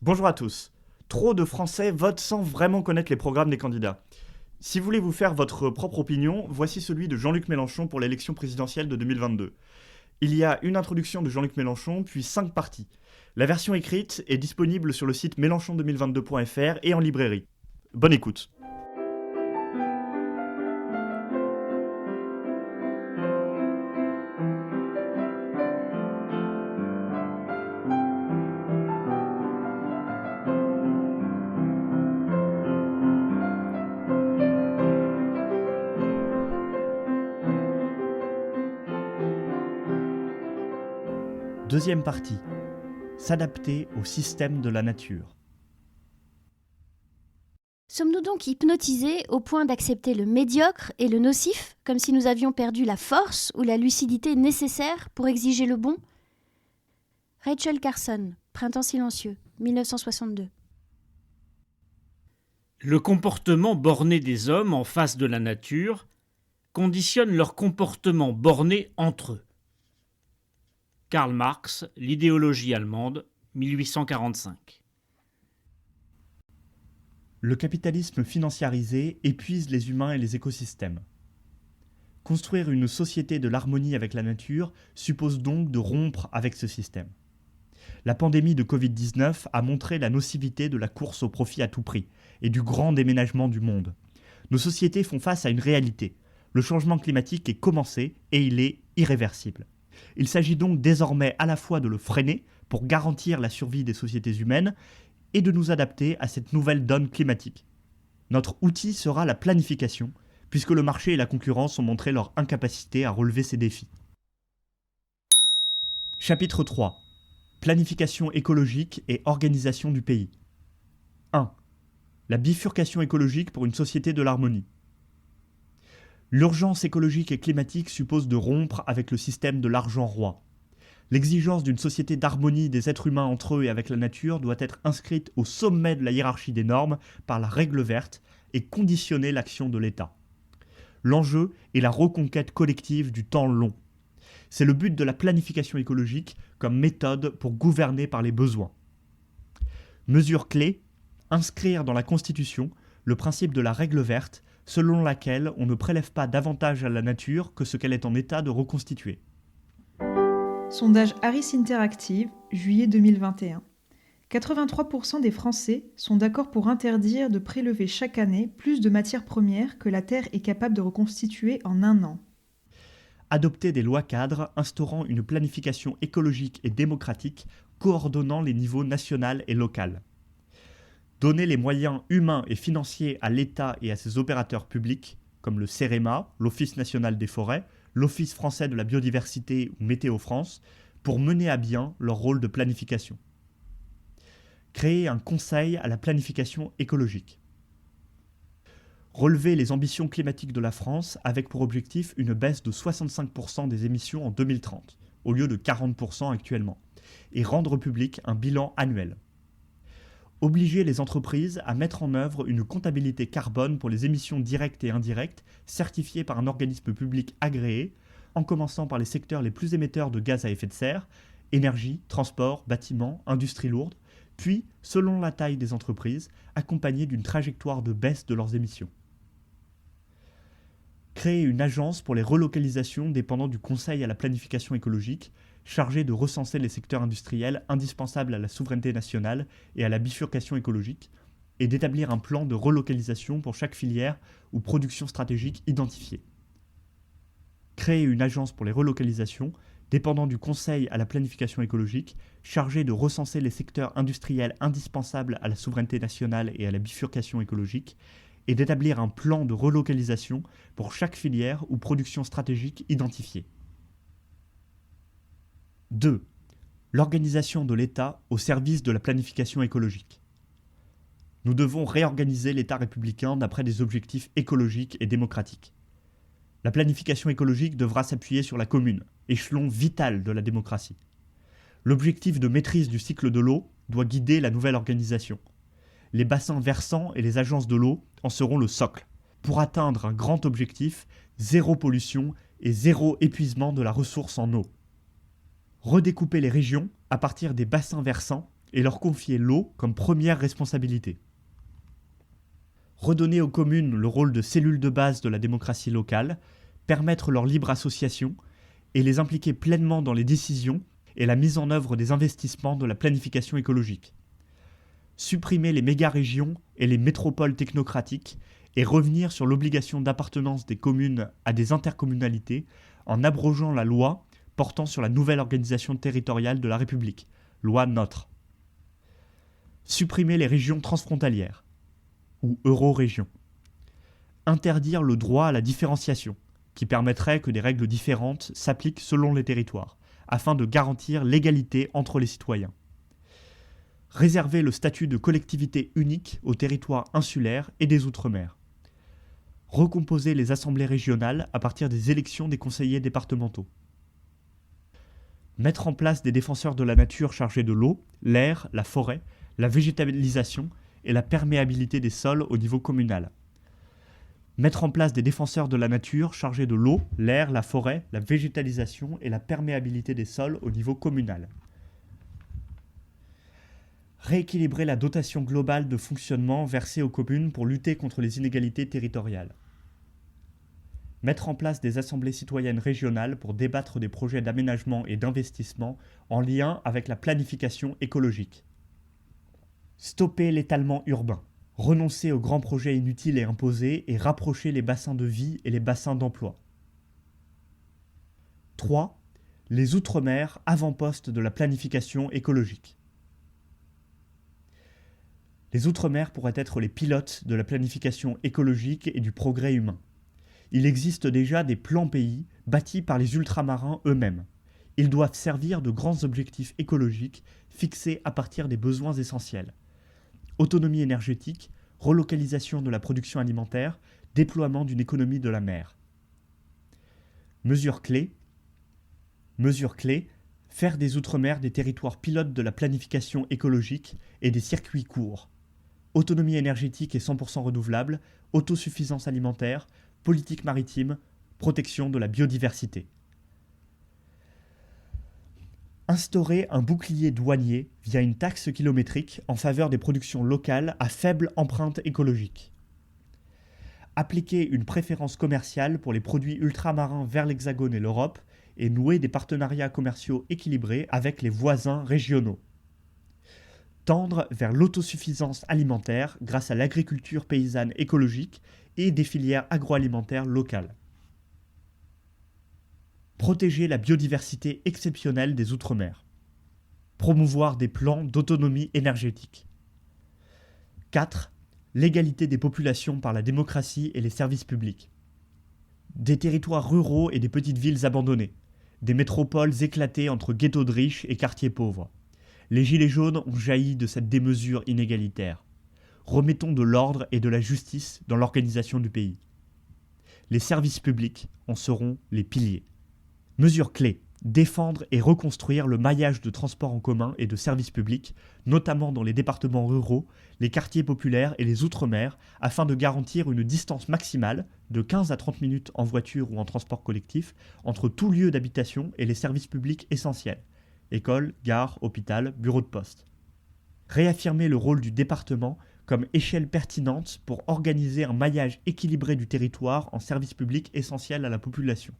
Bonjour à tous. Trop de Français votent sans vraiment connaître les programmes des candidats. Si vous voulez vous faire votre propre opinion, voici celui de Jean-Luc Mélenchon pour l'élection présidentielle de 2022. Il y a une introduction de Jean-Luc Mélenchon, puis 5 parties. La version écrite est disponible sur le site mélenchon2022.fr et en librairie. Bonne écoute. Deuxième partie. S'adapter au système de la nature. Sommes-nous donc hypnotisés au point d'accepter le médiocre et le nocif, comme si nous avions perdu la force ou la lucidité nécessaires pour exiger le bon ? Rachel Carson, Printemps silencieux, 1962. Le comportement borné des hommes en face de la nature conditionne leur comportement borné entre eux. Karl Marx, L'idéologie allemande, 1845. Le capitalisme financiarisé épuise les humains et les écosystèmes. Construire une société de l'harmonie avec la nature suppose donc de rompre avec ce système. La pandémie de Covid-19 a montré la nocivité de la course au profit à tout prix et du grand déménagement du monde. Nos sociétés font face à une réalité. Le changement climatique est commencé et il est irréversible. Il s'agit donc désormais à la fois de le freiner pour garantir la survie des sociétés humaines et de nous adapter à cette nouvelle donne climatique. Notre outil sera la planification, puisque le marché et la concurrence ont montré leur incapacité à relever ces défis. Chapitre 3. Planification écologique et organisation du pays. 1. La bifurcation écologique pour une société de l'harmonie. L'urgence écologique et climatique suppose de rompre avec le système de l'argent roi. L'exigence d'une société d'harmonie des êtres humains entre eux et avec la nature doit être inscrite au sommet de la hiérarchie des normes par la règle verte et conditionner l'action de l'État. L'enjeu est la reconquête collective du temps long. C'est le but de la planification écologique comme méthode pour gouverner par les besoins. Mesure clé, inscrire dans la Constitution le principe de la règle verte selon laquelle on ne prélève pas davantage à la nature que ce qu'elle est en état de reconstituer. Sondage Harris Interactive, juillet 2021. 83% des Français sont d'accord pour interdire de prélever chaque année plus de matières premières que la Terre est capable de reconstituer en un an. Adopter des lois cadres instaurant une planification écologique et démocratique coordonnant les niveaux national et local. Donner les moyens humains et financiers à l'État et à ses opérateurs publics, comme le CEREMA, l'Office national des forêts, l'Office français de la biodiversité ou Météo France, pour mener à bien leur rôle de planification. Créer un conseil à la planification écologique. Relever les ambitions climatiques de la France avec pour objectif une baisse de 65% des émissions en 2030, au lieu de 40% actuellement, et rendre public un bilan annuel. Obliger les entreprises à mettre en œuvre une comptabilité carbone pour les émissions directes et indirectes certifiées par un organisme public agréé, en commençant par les secteurs les plus émetteurs de gaz à effet de serre, énergie, transport, bâtiments, industrie lourde, puis, selon la taille des entreprises, accompagnée d'une trajectoire de baisse de leurs émissions. Créer une agence pour les relocalisations dépendant du Conseil à la planification écologique, chargée de recenser les secteurs industriels indispensables à la souveraineté nationale et à la bifurcation écologique, et d'établir un plan de relocalisation pour chaque filière ou production stratégique identifiée. Créer une agence pour les relocalisations dépendant du Conseil à la planification écologique, chargée de recenser les secteurs industriels indispensables à la souveraineté nationale et à la bifurcation écologique, et d'établir un plan de relocalisation pour chaque filière ou production stratégique identifiée. 2. L'organisation de l'État au service de la planification écologique. Nous devons réorganiser l'État républicain d'après des objectifs écologiques et démocratiques. La planification écologique devra s'appuyer sur la commune, échelon vital de la démocratie. L'objectif de maîtrise du cycle de l'eau doit guider la nouvelle organisation. Les bassins versants et les agences de l'eau en seront le socle, pour atteindre un grand objectif, zéro pollution et zéro épuisement de la ressource en eau. Redécouper les régions à partir des bassins versants et leur confier l'eau comme première responsabilité. Redonner aux communes le rôle de cellules de base de la démocratie locale, permettre leur libre association et les impliquer pleinement dans les décisions et la mise en œuvre des investissements de la planification écologique. Supprimer les méga-régions et les métropoles technocratiques et revenir sur l'obligation d'appartenance des communes à des intercommunalités en abrogeant la loi portant sur la nouvelle organisation territoriale de la République, loi NOTRe. Supprimer les régions transfrontalières, ou eurorégions. Interdire le droit à la différenciation, qui permettrait que des règles différentes s'appliquent selon les territoires, afin de garantir l'égalité entre les citoyens. Réserver le statut de collectivité unique aux territoires insulaires et des Outre-mer. Recomposer les assemblées régionales à partir des élections des conseillers départementaux. Mettre en place des défenseurs de la nature chargés de l'eau, l'air, la forêt, la végétalisation et la perméabilité des sols au niveau communal. Mettre en place des défenseurs de la nature chargés de l'eau, l'air, la forêt, la végétalisation et la perméabilité des sols au niveau communal. Rééquilibrer la dotation globale de fonctionnement versée aux communes pour lutter contre les inégalités territoriales. Mettre en place des assemblées citoyennes régionales pour débattre des projets d'aménagement et d'investissement en lien avec la planification écologique. Stopper l'étalement urbain. Renoncer aux grands projets inutiles et imposés et rapprocher les bassins de vie et les bassins d'emploi. 3. Les Outre-mer, avant-poste de la planification écologique. Les Outre-mer pourraient être les pilotes de la planification écologique et du progrès humain. Il existe déjà des plans pays bâtis par les ultramarins eux-mêmes. Ils doivent servir de grands objectifs écologiques fixés à partir des besoins essentiels. Autonomie énergétique, relocalisation de la production alimentaire, déploiement d'une économie de la mer. Mesures clés, faire des Outre-mer des territoires pilotes de la planification écologique et des circuits courts. Autonomie énergétique et 100% renouvelable, autosuffisance alimentaire, politique maritime, protection de la biodiversité. Instaurer un bouclier douanier via une taxe kilométrique en faveur des productions locales à faible empreinte écologique. Appliquer une préférence commerciale pour les produits ultramarins vers l'Hexagone et l'Europe et nouer des partenariats commerciaux équilibrés avec les voisins régionaux. Tendre vers l'autosuffisance alimentaire grâce à l'agriculture paysanne écologique et des filières agroalimentaires locales. Protéger la biodiversité exceptionnelle des Outre-mer. Promouvoir des plans d'autonomie énergétique. 4. L'égalité des populations par la démocratie et les services publics. Des territoires ruraux et des petites villes abandonnées. Des métropoles éclatées entre ghettos de riches et quartiers pauvres. Les gilets jaunes ont jailli de cette démesure inégalitaire. Remettons de l'ordre et de la justice dans l'organisation du pays. Les services publics en seront les piliers. Mesures clés. Défendre et reconstruire le maillage de transports en commun et de services publics, notamment dans les départements ruraux, les quartiers populaires et les Outre-mer, afin de garantir une distance maximale, de 15 à 30 minutes en voiture ou en transport collectif, entre tout lieu d'habitation et les services publics essentiels. École, gare, hôpital, bureau de poste. Réaffirmer le rôle du département comme échelle pertinente pour organiser un maillage équilibré du territoire en services publics essentiels à la population.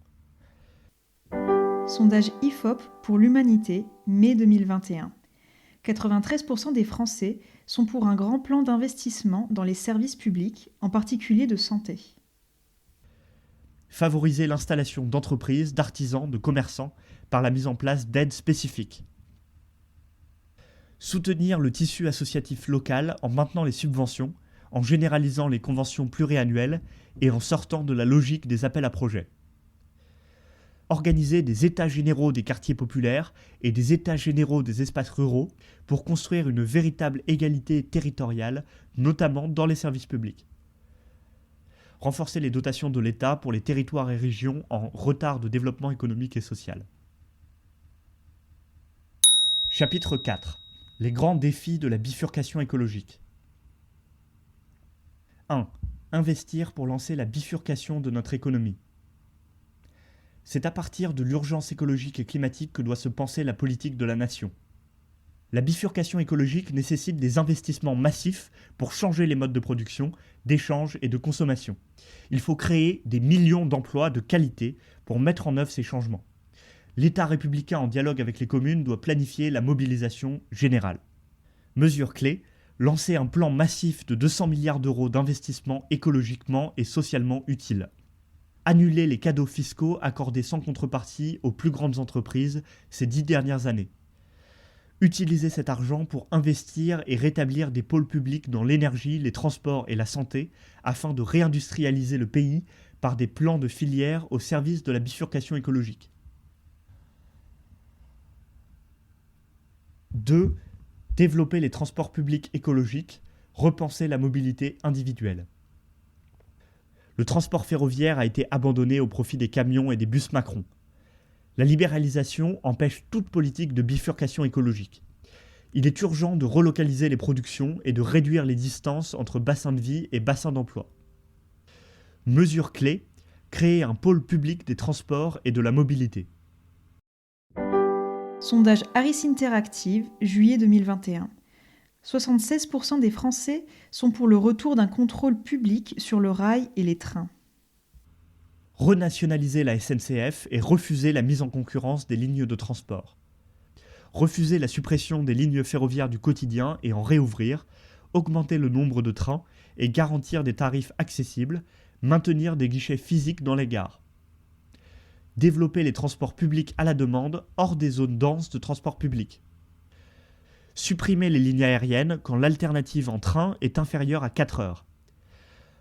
Sondage IFOP pour l'humanité, mai 2021. 93% des Français sont pour un grand plan d'investissement dans les services publics, en particulier de santé. Favoriser l'installation d'entreprises, d'artisans, de commerçants par la mise en place d'aides spécifiques. Soutenir le tissu associatif local en maintenant les subventions, en généralisant les conventions pluriannuelles et en sortant de la logique des appels à projets. Organiser des états généraux des quartiers populaires et des états généraux des espaces ruraux pour construire une véritable égalité territoriale, notamment dans les services publics. Renforcer les dotations de l'État pour les territoires et régions en retard de développement économique et social. Chapitre 4. Les grands défis de la bifurcation écologique. 1. Investir pour lancer la bifurcation de notre économie. C'est à partir de l'urgence écologique et climatique que doit se penser la politique de la nation. La bifurcation écologique nécessite des investissements massifs pour changer les modes de production, d'échange et de consommation. Il faut créer des millions d'emplois de qualité pour mettre en œuvre ces changements. L'État républicain en dialogue avec les communes doit planifier la mobilisation générale. Mesure clé, lancer un plan massif de 200 milliards d'euros d'investissements écologiquement et socialement utiles. Annuler les cadeaux fiscaux accordés sans contrepartie aux plus grandes entreprises ces 10 dernières années. Utiliser cet argent pour investir et rétablir des pôles publics dans l'énergie, les transports et la santé afin de réindustrialiser le pays par des plans de filière au service de la bifurcation écologique. 2. Développer les transports publics écologiques, repenser la mobilité individuelle. Le transport ferroviaire a été abandonné au profit des camions et des bus Macron. La libéralisation empêche toute politique de bifurcation écologique. Il est urgent de relocaliser les productions et de réduire les distances entre bassins de vie et bassins d'emploi. Mesure clé, créer un pôle public des transports et de la mobilité. Sondage Harris Interactive, juillet 2021. 76% des Français sont pour le retour d'un contrôle public sur le rail et les trains. Renationaliser la SNCF et refuser la mise en concurrence des lignes de transport. Refuser la suppression des lignes ferroviaires du quotidien et en réouvrir, augmenter le nombre de trains et garantir des tarifs accessibles, maintenir des guichets physiques dans les gares. Développer les transports publics à la demande hors des zones denses de transport public. Supprimer les lignes aériennes quand l'alternative en train est inférieure à 4 heures.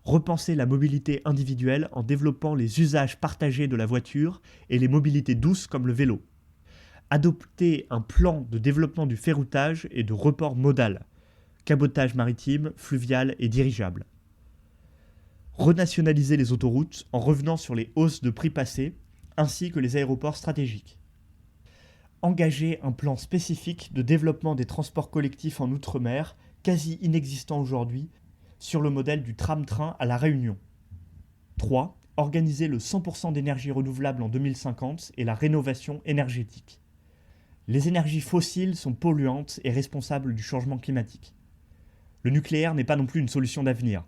Repenser la mobilité individuelle en développant les usages partagés de la voiture et les mobilités douces comme le vélo. Adopter un plan de développement du ferroutage et de report modal, cabotage maritime, fluvial et dirigeable. Renationaliser les autoroutes en revenant sur les hausses de prix passées, ainsi que les aéroports stratégiques. Engager un plan spécifique de développement des transports collectifs en Outre-mer, quasi inexistant aujourd'hui, sur le modèle du tram-train à La Réunion. 3. Organiser le 100% d'énergie renouvelable en 2050 et la rénovation énergétique. Les énergies fossiles sont polluantes et responsables du changement climatique. Le nucléaire n'est pas non plus une solution d'avenir.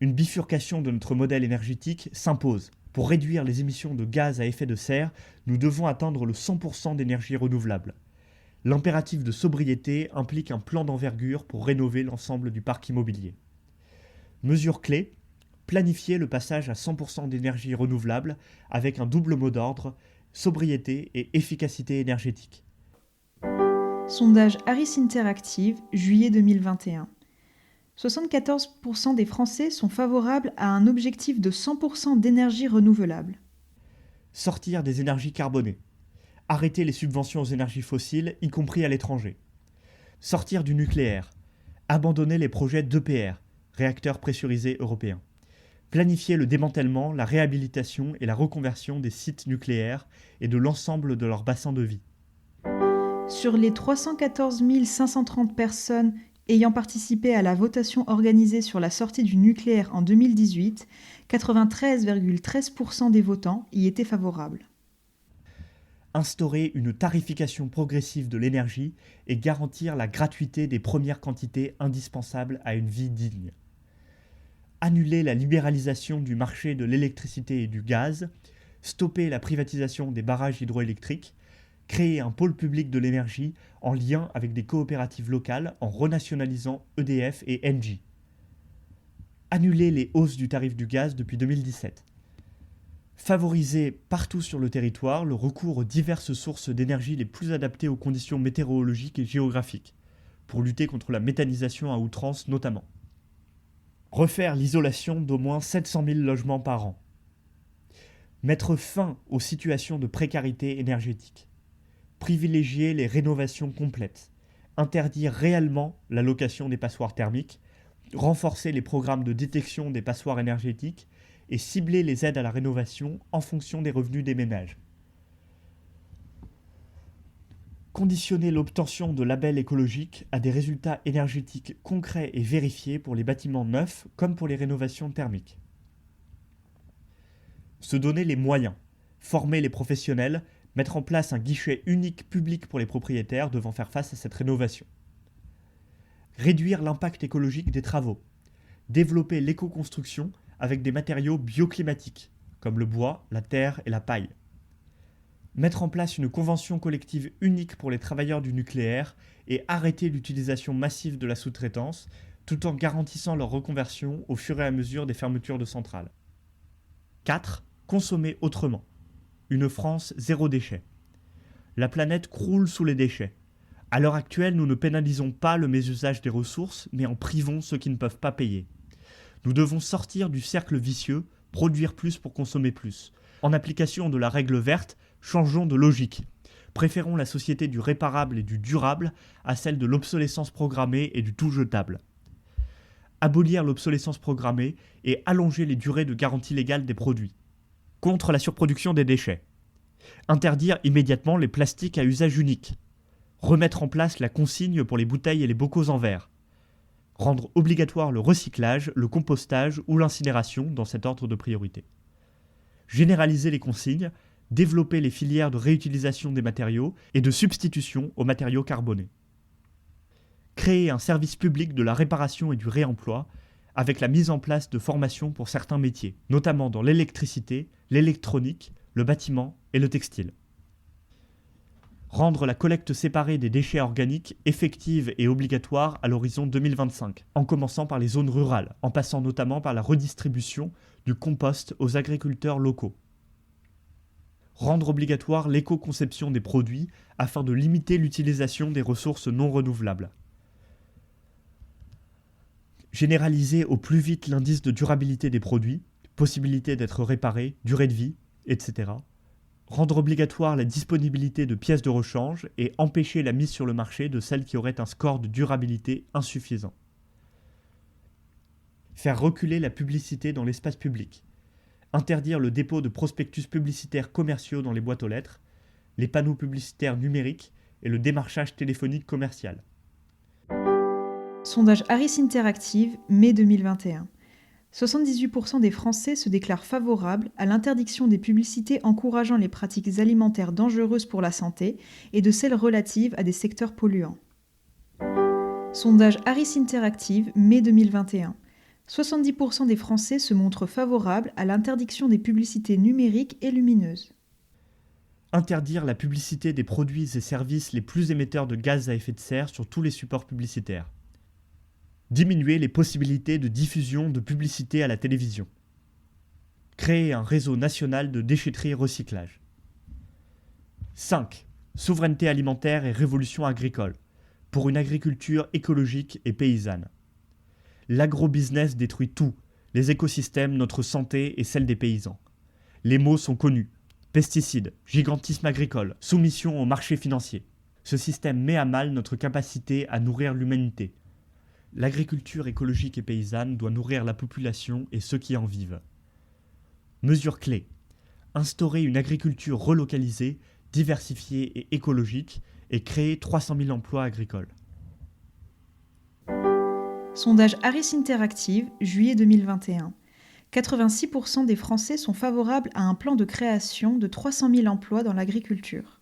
Une bifurcation de notre modèle énergétique s'impose. Pour réduire les émissions de gaz à effet de serre, nous devons atteindre le 100% d'énergie renouvelable. L'impératif de sobriété implique un plan d'envergure pour rénover l'ensemble du parc immobilier. Mesure clé, planifier le passage à 100% d'énergie renouvelable avec un double mot d'ordre, sobriété et efficacité énergétique. Sondage Harris Interactive, juillet 2021. 74% des Français sont favorables à un objectif de 100% d'énergie renouvelable. Sortir des énergies carbonées. Arrêter les subventions aux énergies fossiles, y compris à l'étranger. Sortir du nucléaire. Abandonner les projets d'EPR, réacteurs pressurisés européens. Planifier le démantèlement, la réhabilitation et la reconversion des sites nucléaires et de l'ensemble de leurs bassins de vie. Sur les 314 530 personnes ayant participé à la votation organisée sur la sortie du nucléaire en 2018, 93,13% des votants y étaient favorables. Instaurer une tarification progressive de l'énergie et garantir la gratuité des premières quantités indispensables à une vie digne. Annuler la libéralisation du marché de l'électricité et du gaz, stopper la privatisation des barrages hydroélectriques, créer un pôle public de l'énergie en lien avec des coopératives locales en renationalisant EDF et Engie. Annuler les hausses du tarif du gaz depuis 2017. Favoriser partout sur le territoire le recours aux diverses sources d'énergie les plus adaptées aux conditions météorologiques et géographiques, pour lutter contre la méthanisation à outrance notamment. Refaire l'isolation d'au moins 700 000 logements par an. Mettre fin aux situations de précarité énergétique. Privilégier les rénovations complètes. Interdire réellement la location des passoires thermiques. Renforcer les programmes de détection des passoires énergétiques et cibler les aides à la rénovation en fonction des revenus des ménages. Conditionner l'obtention de labels écologiques à des résultats énergétiques concrets et vérifiés pour les bâtiments neufs comme pour les rénovations thermiques. Se donner les moyens, former les professionnels, Mettre en place un guichet unique public pour les propriétaires devant faire face à cette rénovation. Réduire l'impact écologique des travaux. Développer l'éco-construction avec des matériaux bioclimatiques, comme le bois, la terre et la paille. Mettre en place une convention collective unique pour les travailleurs du nucléaire et arrêter l'utilisation massive de la sous-traitance, tout en garantissant leur reconversion au fur et à mesure des fermetures de centrales. 4. Consommer autrement. Une France zéro déchet. La planète croule sous les déchets. À l'heure actuelle, nous ne pénalisons pas le mésusage des ressources, mais en privons ceux qui ne peuvent pas payer. Nous devons sortir du cercle vicieux, produire plus pour consommer plus. En application de la règle verte, changeons de logique. Préférons la société du réparable et du durable à celle de l'obsolescence programmée et du tout jetable. Abolir l'obsolescence programmée et allonger les durées de garantie légale des produits. Contre la surproduction des déchets. Interdire immédiatement les plastiques à usage unique. Remettre en place la consigne pour les bouteilles et les bocaux en verre. Rendre obligatoire le recyclage, le compostage ou l'incinération dans cet ordre de priorité. Généraliser les consignes, développer les filières de réutilisation des matériaux et de substitution aux matériaux carbonés. Créer un service public de la réparation et du réemploi avec la mise en place de formations pour certains métiers, notamment dans l'électricité, l'électronique, le bâtiment et le textile. Rendre la collecte séparée des déchets organiques effective et obligatoire à l'horizon 2025, en commençant par les zones rurales, en passant notamment par la redistribution du compost aux agriculteurs locaux. Rendre obligatoire l'éco-conception des produits afin de limiter l'utilisation des ressources non renouvelables. Généraliser au plus vite l'indice de durabilité des produits, possibilité d'être réparés, durée de vie, etc. Rendre obligatoire la disponibilité de pièces de rechange et empêcher la mise sur le marché de celles qui auraient un score de durabilité insuffisant. Faire reculer la publicité dans l'espace public. Interdire le dépôt de prospectus publicitaires commerciaux dans les boîtes aux lettres, les panneaux publicitaires numériques et le démarchage téléphonique commercial. Sondage Harris Interactive, mai 2021. 78% des Français se déclarent favorables à l'interdiction des publicités encourageant les pratiques alimentaires dangereuses pour la santé et de celles relatives à des secteurs polluants. Sondage Harris Interactive, mai 2021. 70% des Français se montrent favorables à l'interdiction des publicités numériques et lumineuses. Interdire la publicité des produits et services les plus émetteurs de gaz à effet de serre sur tous les supports publicitaires. Diminuer les possibilités de diffusion de publicité à la télévision. Créer un réseau national de déchetterie et recyclage. 5. Souveraineté alimentaire et révolution agricole, pour une agriculture écologique et paysanne. L'agrobusiness détruit tout, les écosystèmes, notre santé et celle des paysans. Les mots sont connus. Pesticides, gigantisme agricole, soumission au marché financier. Ce système met à mal notre capacité à nourrir l'humanité. L'agriculture écologique et paysanne doit nourrir la population et ceux qui en vivent. Mesures clés. Instaurer une agriculture relocalisée, diversifiée et écologique et créer 300 000 emplois agricoles. Sondage Harris Interactive, juillet 2021. 86% des Français sont favorables à un plan de création de 300 000 emplois dans l'agriculture.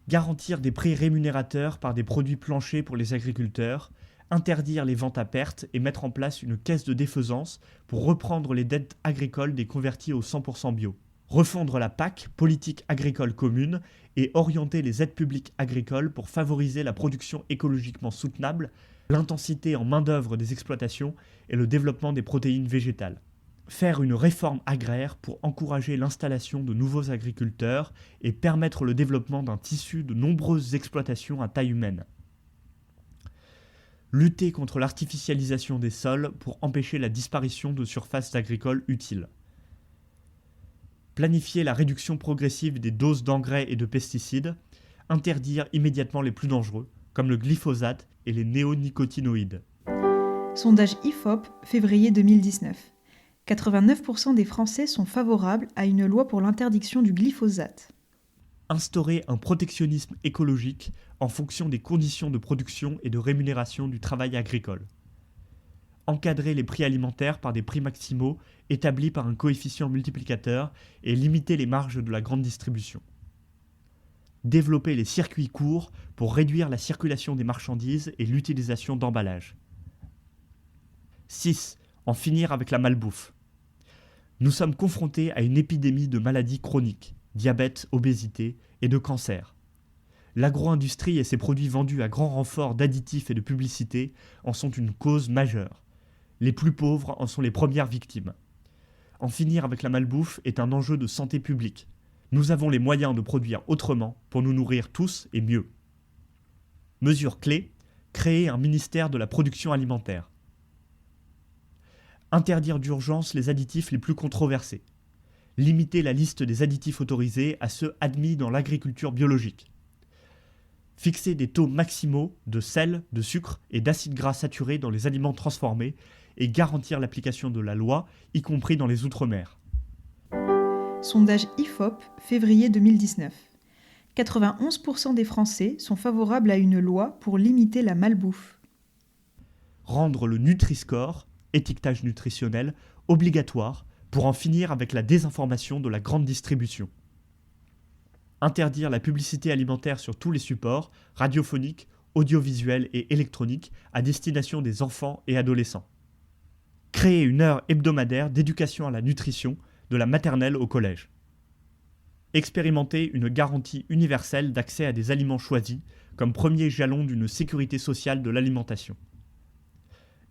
Garantir des prix rémunérateurs par des produits planchers pour les agriculteurs, interdire les ventes à perte et mettre en place une caisse de défaisance pour reprendre les dettes agricoles des convertis au 100% bio. Refondre la PAC, politique agricole commune, et orienter les aides publiques agricoles pour favoriser la production écologiquement soutenable, l'intensité en main-d'œuvre des exploitations et le développement des protéines végétales. Faire une réforme agraire pour encourager l'installation de nouveaux agriculteurs et permettre le développement d'un tissu de nombreuses exploitations à taille humaine. Lutter contre l'artificialisation des sols pour empêcher la disparition de surfaces agricoles utiles. Planifier la réduction progressive des doses d'engrais et de pesticides, interdire immédiatement les plus dangereux, comme le glyphosate et les néonicotinoïdes. Sondage IFOP, février 2019. 89% des Français sont favorables à une loi pour l'interdiction du glyphosate. Instaurer un protectionnisme écologique en fonction des conditions de production et de rémunération du travail agricole. encadrer les prix alimentaires par des prix maximaux établis par un coefficient multiplicateur et limiter les marges de la grande distribution. Développer les circuits courts pour réduire la circulation des marchandises et l'utilisation d'emballages. 6. En finir avec la malbouffe. Nous sommes confrontés à une épidémie de maladies chroniques, diabète, obésité et de cancer. L'agro-industrie et ses produits vendus à grand renfort d'additifs et de publicité en sont une cause majeure. Les plus pauvres en sont les premières victimes. En finir avec la malbouffe est un enjeu de santé publique. Nous avons les moyens de produire autrement pour nous nourrir tous et mieux. Mesure clé, créer un ministère de la production alimentaire. Interdire d'urgence les additifs les plus controversés. Limiter la liste des additifs autorisés à ceux admis dans l'agriculture biologique. Fixer des taux maximaux de sel, de sucre et d'acides gras saturés dans les aliments transformés et garantir l'application de la loi, y compris dans les Outre-mer. Sondage IFOP, février 2019. 91% des Français sont favorables à une loi pour limiter la malbouffe. Rendre le Nutri-Score, étiquetage nutritionnel, obligatoire pour en finir avec la désinformation de la grande distribution. Interdire la publicité alimentaire sur tous les supports, radiophoniques, audiovisuels et électroniques, à destination des enfants et adolescents. Créer une heure hebdomadaire d'éducation à la nutrition, de la maternelle au collège. Expérimenter une garantie universelle d'accès à des aliments choisis, comme premier jalon d'une sécurité sociale de l'alimentation.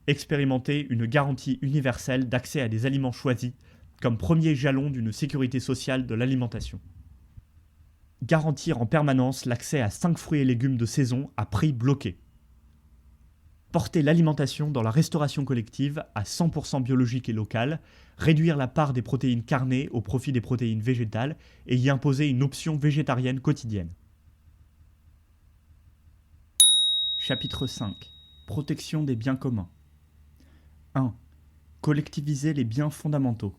Expérimenter une garantie universelle d'accès à des aliments choisis, comme premier jalon d'une sécurité sociale de l'alimentation. Garantir en permanence l'accès à 5 fruits et légumes de saison à prix bloqué. Porter l'alimentation dans la restauration collective à 100% biologique et local, réduire la part des protéines carnées au profit des protéines végétales et y imposer une option végétarienne quotidienne. Chapitre 5. Protection des biens communs. 1. Collectiviser les biens fondamentaux.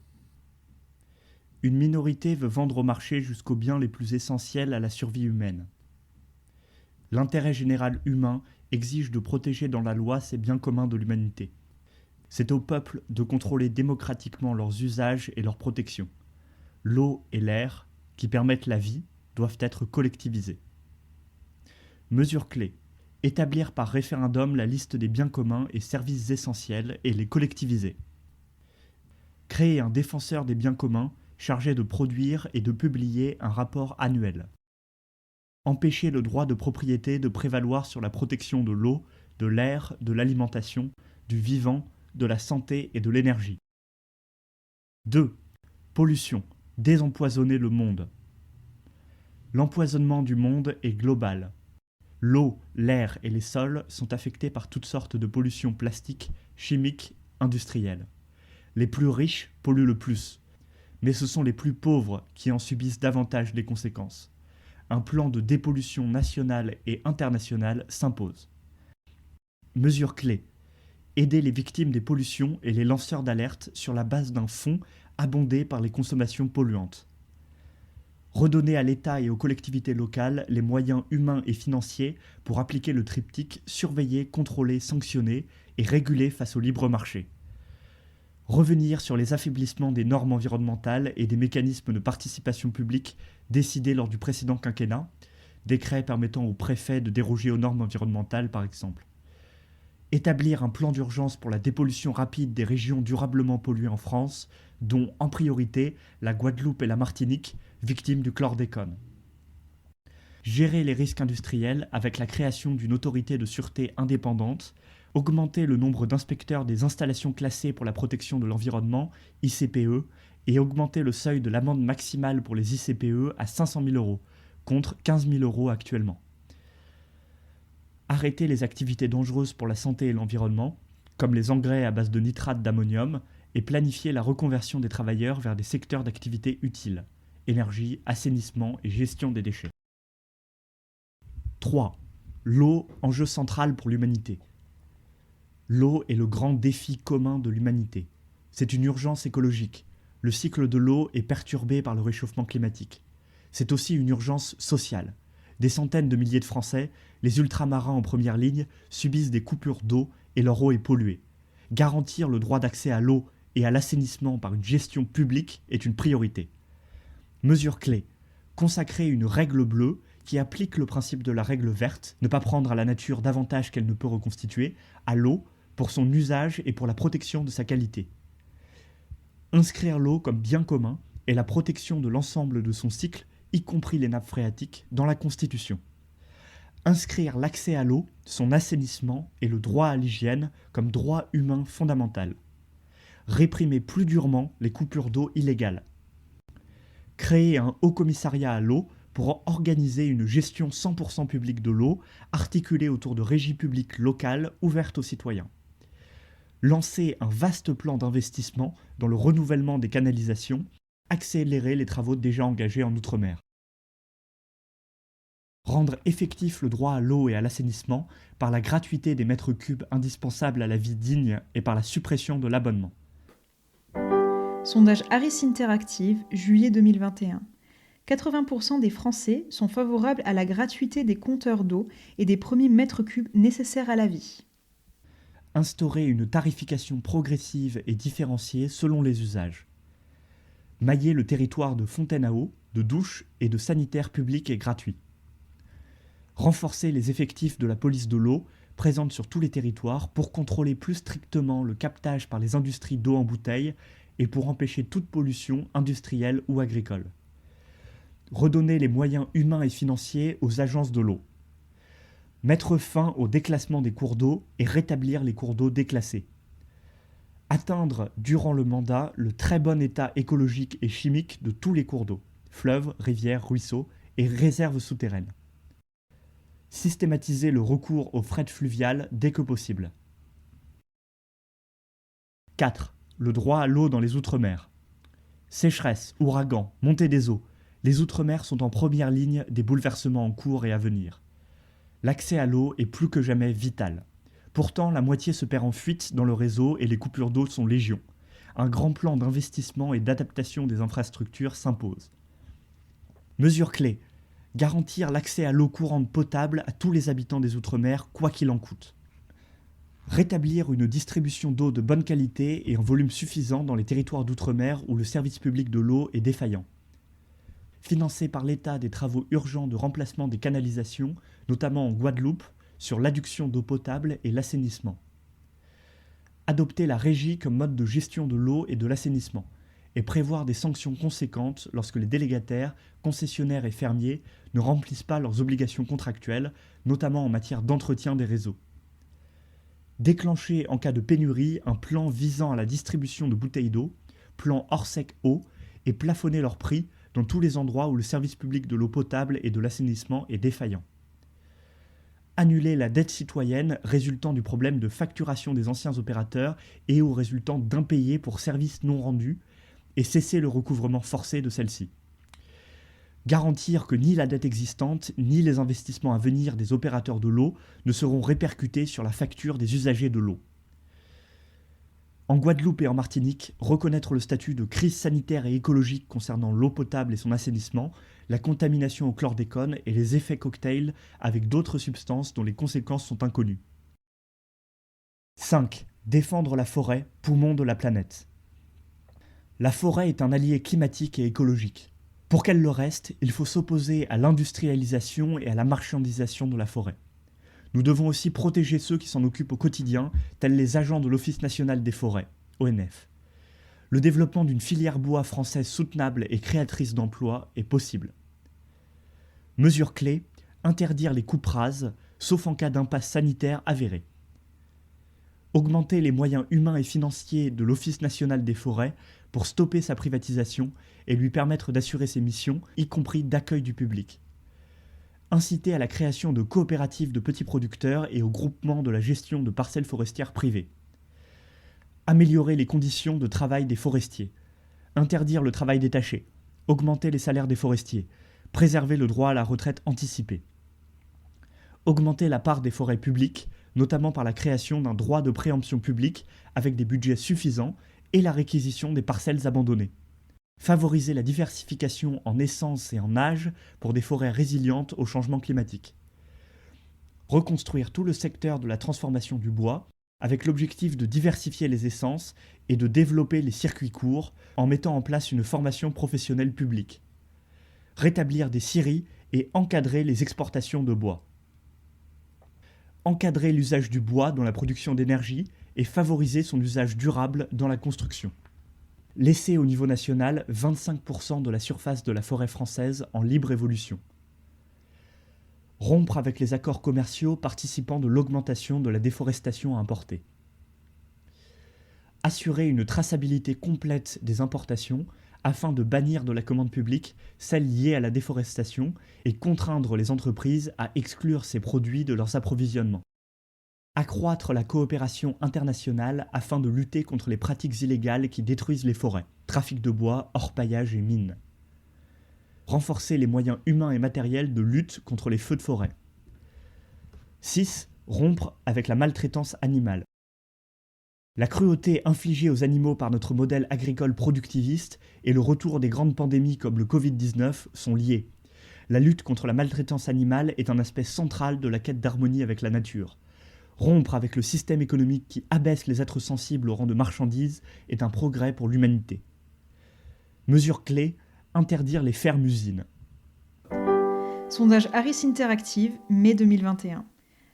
Une minorité veut vendre au marché jusqu'aux biens les plus essentiels à la survie humaine. L'intérêt général humain exige de protéger dans la loi ces biens communs de l'humanité. C'est au peuple de contrôler démocratiquement leurs usages et leur protection. L'eau et l'air, qui permettent la vie, doivent être collectivisés. Mesure clé. Établir par référendum la liste des biens communs et services essentiels et les collectiviser. Créer un défenseur des biens communs chargé de produire et de publier un rapport annuel. Empêcher le droit de propriété de prévaloir sur la protection de l'eau, de l'air, de l'alimentation, du vivant, de la santé et de l'énergie. 2. Pollution. Désempoisonner le monde. L'empoisonnement du monde est global. L'eau, l'air et les sols sont affectés par toutes sortes de pollutions plastiques, chimiques, industrielles. Les plus riches polluent le plus, mais ce sont les plus pauvres qui en subissent davantage les conséquences. Un plan de dépollution nationale et internationale s'impose. Mesure clé. Aider les victimes des pollutions et les lanceurs d'alerte sur la base d'un fonds abondé par les consommations polluantes. Redonner à l'État et aux collectivités locales les moyens humains et financiers pour appliquer le triptyque surveiller, contrôler, sanctionner et réguler face au libre marché. Revenir sur les affaiblissements des normes environnementales et des mécanismes de participation publique décidés lors du précédent quinquennat, décret permettant aux préfets de déroger aux normes environnementales par exemple. Établir un plan d'urgence pour la dépollution rapide des régions durablement polluées en France, dont en priorité la Guadeloupe et la Martinique, victimes du chlordécone. Gérer les risques industriels avec la création d'une autorité de sûreté indépendante, augmenter le nombre d'inspecteurs des installations classées pour la protection de l'environnement, ICPE, et augmenter le seuil de l'amende maximale pour les ICPE à 500 000 €, contre 15 000 € actuellement. Arrêter les activités dangereuses pour la santé et l'environnement, comme les engrais à base de nitrate d'ammonium, et planifier la reconversion des travailleurs vers des secteurs d'activité utiles, énergie, assainissement et gestion des déchets. 3. L'eau, enjeu central pour l'humanité. L'eau est le grand défi commun de l'humanité. C'est une urgence écologique. Le cycle de l'eau est perturbé par le réchauffement climatique. C'est aussi une urgence sociale. Des centaines de milliers de Français, les ultramarins en première ligne, subissent des coupures d'eau et leur eau est polluée. Garantir le droit d'accès à l'eau et à l'assainissement par une gestion publique est une priorité. Mesure clé, consacrer une règle bleue qui applique le principe de la règle verte, ne pas prendre à la nature davantage qu'elle ne peut reconstituer, à l'eau pour son usage et pour la protection de sa qualité. Inscrire l'eau comme bien commun et la protection de l'ensemble de son cycle, y compris les nappes phréatiques, dans la Constitution. Inscrire l'accès à l'eau, son assainissement et le droit à l'hygiène comme droit humain fondamental. Réprimer plus durement les coupures d'eau illégales. Créer un haut commissariat à l'eau pour organiser une gestion 100% publique de l'eau, articulée autour de régies publiques locales ouvertes aux citoyens. Lancer un vaste plan d'investissement dans le renouvellement des canalisations, accélérer les travaux déjà engagés en Outre-mer. Rendre effectif le droit à l'eau et à l'assainissement par la gratuité des mètres cubes indispensables à la vie digne et par la suppression de l'abonnement. Sondage Harris Interactive, juillet 2021. 80% des Français sont favorables à la gratuité des compteurs d'eau et des premiers mètres cubes nécessaires à la vie. Instaurer une tarification progressive et différenciée selon les usages. Mailler le territoire de fontaines à eau, de douches et de sanitaires publics et gratuits. Renforcer les effectifs de la police de l'eau présente sur tous les territoires pour contrôler plus strictement le captage par les industries d'eau en bouteille et pour empêcher toute pollution industrielle ou agricole. Redonner les moyens humains et financiers aux agences de l'eau. Mettre fin au déclassement des cours d'eau et rétablir les cours d'eau déclassés. Atteindre durant le mandat le très bon état écologique et chimique de tous les cours d'eau, fleuves, rivières, ruisseaux et réserves souterraines. Systématiser le recours au fret fluvial dès que possible. 4. Le droit à l'eau dans les Outre-mer. Sécheresse, ouragans, montée des eaux. Les Outre-mer sont en première ligne des bouleversements en cours et à venir. L'accès à l'eau est plus que jamais vital. Pourtant, la moitié se perd en fuite dans le réseau et les coupures d'eau sont légion. Un grand plan d'investissement et d'adaptation des infrastructures s'impose. Mesure clé. Garantir l'accès à l'eau courante potable à tous les habitants des Outre-mer, quoi qu'il en coûte. Rétablir une distribution d'eau de bonne qualité et en volume suffisant dans les territoires d'Outre-mer où le service public de l'eau est défaillant. Financer par l'État des travaux urgents de remplacement des canalisations, notamment en Guadeloupe, sur l'adduction d'eau potable et l'assainissement. Adopter la régie comme mode de gestion de l'eau et de l'assainissement, et prévoir des sanctions conséquentes lorsque les délégataires, concessionnaires et fermiers ne remplissent pas leurs obligations contractuelles, notamment en matière d'entretien des réseaux. Déclencher en cas de pénurie un plan visant à la distribution de bouteilles d'eau, plan hors sec eau, et plafonner leur prix dans tous les endroits où le service public de l'eau potable et de l'assainissement est défaillant. Annuler la dette citoyenne résultant du problème de facturation des anciens opérateurs et ou résultant d'impayés pour services non rendus, et cesser le recouvrement forcé de celle-ci. Garantir que ni la dette existante, ni les investissements à venir des opérateurs de l'eau ne seront répercutés sur la facture des usagers de l'eau. En Guadeloupe et en Martinique, reconnaître le statut de crise sanitaire et écologique concernant l'eau potable et son assainissement, la contamination au chlordécone et les effets cocktails avec d'autres substances dont les conséquences sont inconnues. 5. Défendre la forêt, poumon de la planète. La forêt est un allié climatique et écologique. Pour qu'elle le reste, il faut s'opposer à l'industrialisation et à la marchandisation de la forêt. Nous devons aussi protéger ceux qui s'en occupent au quotidien, tels les agents de l'Office national des forêts, ONF. Le développement d'une filière bois française soutenable et créatrice d'emplois est possible. Mesure clé, interdire les coupes rases, sauf en cas d'impasse sanitaire avérée. Augmenter les moyens humains et financiers de l'Office national des forêts pour stopper sa privatisation et lui permettre d'assurer ses missions, y compris d'accueil du public. Inciter à la création de coopératives de petits producteurs et au groupement de la gestion de parcelles forestières privées. Améliorer les conditions de travail des forestiers. Interdire le travail détaché. Augmenter les salaires des forestiers. Préserver le droit à la retraite anticipée. Augmenter la part des forêts publiques, notamment par la création d'un droit de préemption publique avec des budgets suffisants et la réquisition des parcelles abandonnées. Favoriser la diversification en essence et en âge pour des forêts résilientes au changement climatique. Reconstruire tout le secteur de la transformation du bois avec l'objectif de diversifier les essences et de développer les circuits courts en mettant en place une formation professionnelle publique. Rétablir des scieries et encadrer les exportations de bois. Encadrer l'usage du bois dans la production d'énergie et favoriser son usage durable dans la construction. Laisser au niveau national 25% de la surface de la forêt française en libre évolution. Rompre avec les accords commerciaux participant de l'augmentation de la déforestation importée. Assurer une traçabilité complète des importations afin de bannir de la commande publique celles liées à la déforestation et contraindre les entreprises à exclure ces produits de leurs approvisionnements. Accroître la coopération internationale afin de lutter contre les pratiques illégales qui détruisent les forêts, trafic de bois, orpaillage et mines. Renforcer les moyens humains et matériels de lutte contre les feux de forêt. 6. Rompre avec la maltraitance animale. La cruauté infligée aux animaux par notre modèle agricole productiviste et le retour des grandes pandémies comme le Covid-19 sont liés. La lutte contre la maltraitance animale est un aspect central de la quête d'harmonie avec la nature. Rompre avec le système économique qui abaisse les êtres sensibles au rang de marchandises est un progrès pour l'humanité. Mesure clé, interdire les fermes-usines. Sondage Harris Interactive, mai 2021.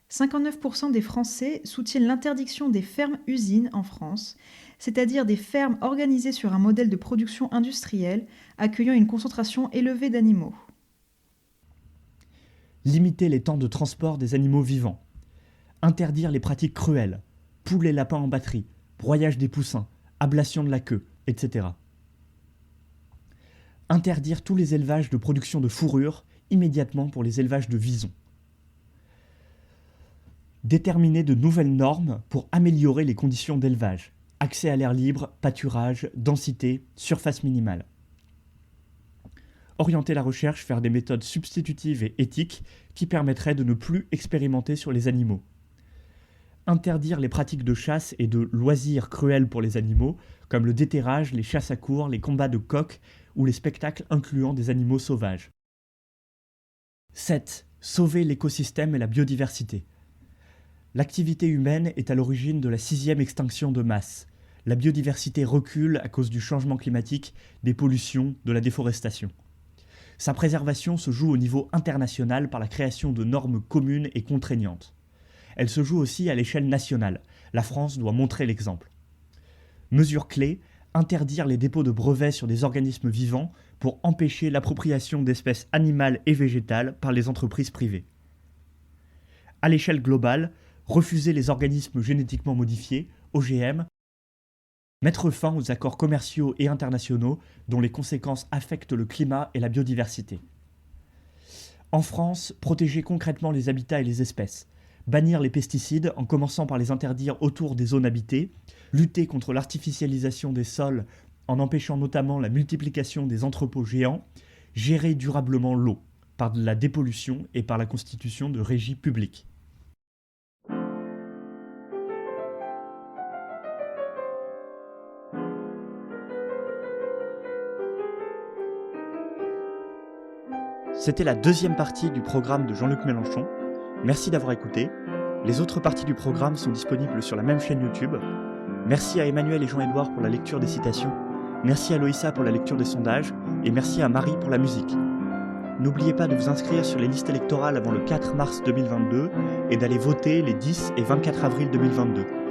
59% des Français soutiennent l'interdiction des fermes-usines en France, c'est-à-dire des fermes organisées sur un modèle de production industrielle accueillant une concentration élevée d'animaux. Limiter les temps de transport des animaux vivants. Interdire les pratiques cruelles, poules et lapins en batterie, broyage des poussins, ablation de la queue, etc. Interdire tous les élevages de production de fourrure immédiatement pour les élevages de visons. Déterminer de nouvelles normes pour améliorer les conditions d'élevage. Accès à l'air libre, pâturage, densité, surface minimale. Orienter la recherche vers des méthodes substitutives et éthiques qui permettraient de ne plus expérimenter sur les animaux. Interdire les pratiques de chasse et de loisirs cruels pour les animaux, comme le déterrage, les chasses à courre, les combats de coqs ou les spectacles incluant des animaux sauvages. 7. Sauver l'écosystème et la biodiversité. L'activité humaine est à l'origine de la 6e extinction de masse. La biodiversité recule à cause du changement climatique, des pollutions, de la déforestation. Sa préservation se joue au niveau international par la création de normes communes et contraignantes. Elle se joue aussi à l'échelle nationale. La France doit montrer l'exemple. Mesure clé, interdire les dépôts de brevets sur des organismes vivants pour empêcher l'appropriation d'espèces animales et végétales par les entreprises privées. À l'échelle globale, refuser les organismes génétiquement modifiés, OGM, mettre fin aux accords commerciaux et internationaux dont les conséquences affectent le climat et la biodiversité. En France, protéger concrètement les habitats et les espèces, bannir les pesticides en commençant par les interdire autour des zones habitées, lutter contre l'artificialisation des sols en empêchant notamment la multiplication des entrepôts géants, gérer durablement l'eau par de la dépollution et par la constitution de régies publiques. C'était la deuxième partie du programme de Jean-Luc Mélenchon. Merci d'avoir écouté. Les autres parties du programme sont disponibles sur la même chaîne YouTube. Merci à Emmanuel et Jean-Édouard pour la lecture des citations. Merci à Loïssa pour la lecture des sondages. Et merci à Marie pour la musique. N'oubliez pas de vous inscrire sur les listes électorales avant le 4 mars 2022 et d'aller voter les 10 et 24 avril 2022.